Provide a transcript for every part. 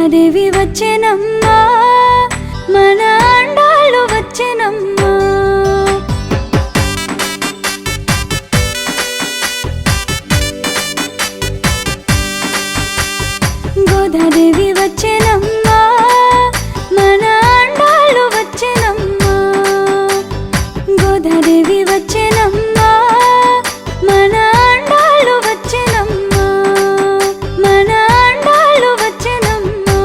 గోదాదేవి వచ్చెనమ్మా మన ఆండాళ్ళు వచ్చెనమ్మా గోదాదేవి వచ్చెనమ్మా మన ఆండాళ్ళు వచ్చెనమ్మా గోదాదేవి వచ్చెనమ్మా మన ఆండాళ్ళు వచ్చెనమ్మా మన ఆండాళ్ళు వచ్చెనమ్మా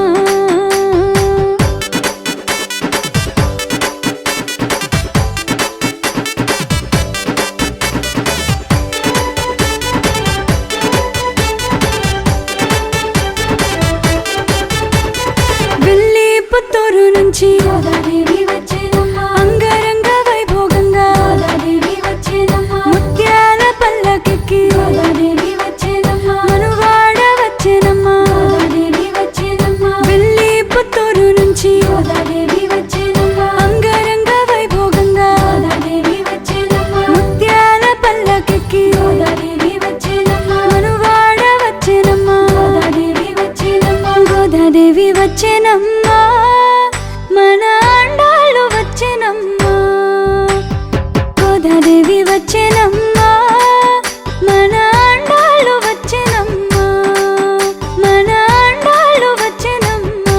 వెళ్ళి పుత్తూరు నుంచి గోదాదేవి వచ్చెనమ్మా అంగరంగ వైభోగంగా గోదాదేవి వచ్చెనమ్మా ముత్యాల పల్లకెక్కి గోదాదేవి వచ్చెనమ్మా మనువాడ వచ్చెనమ్మా గోదాదేవి వచ్చెనమ్మా వెళ్ళి పుత్తూరు నుంచి గోదాదేవి వచ్చెనమ్మా అంగరంగ వైభోగంగా గోదాదేవి వచ్చెనమ్మా ముత్యాల పల్లకెక్కి గోదాదేవి వచ్చెనమ్మా మనువాడ వచ్చెనమ్మా గోదాదేవి వచ్చెనమ్మా గోదాదేవి వచ్చెనమ్మా మన ఆండాళ్ళు వచ్చెనమ్మా గోదాదేవి వచ్చెనమ్మా మన ఆండాళ్ళు వచ్చెనమ్మా మన ఆండాళ్ళు వచ్చెనమ్మా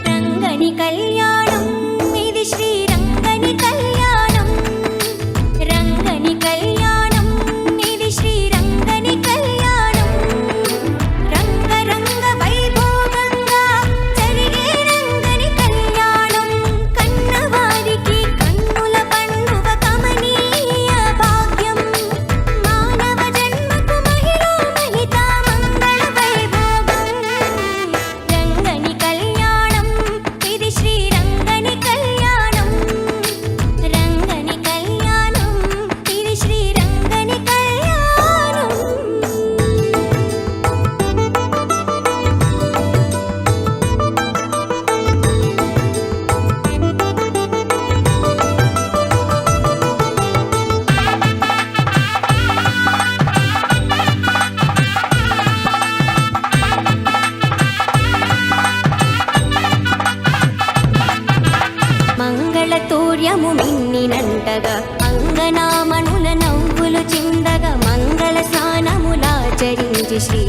రంగని కళ్యాణం ఇది శ్రీరంగని కళ్యాణం రంగని కళ్యాణం ఇది శ్రీరంగని కళ్యాణం రంగరంగ వైభోగంగా జరిగే రంగని కళ్యాణం కన్నవారికి కన్నుల పండుగ కమనీయ భాగ్యం మానవ జన్మకు మహిళ మహిత మంగళ వైభోగం రంగని కళ్యాణం ఇది శ్రీరంగని కళ్యాణం రంగని కళ్యాణం ఇది శ్రీరంగని కళ్యాణం మంగళతూర్యము మిన్నినంటగా అంగనామణుల నవ్వులు చిందగా మంగళ స్నానములాచరించి శ్రీ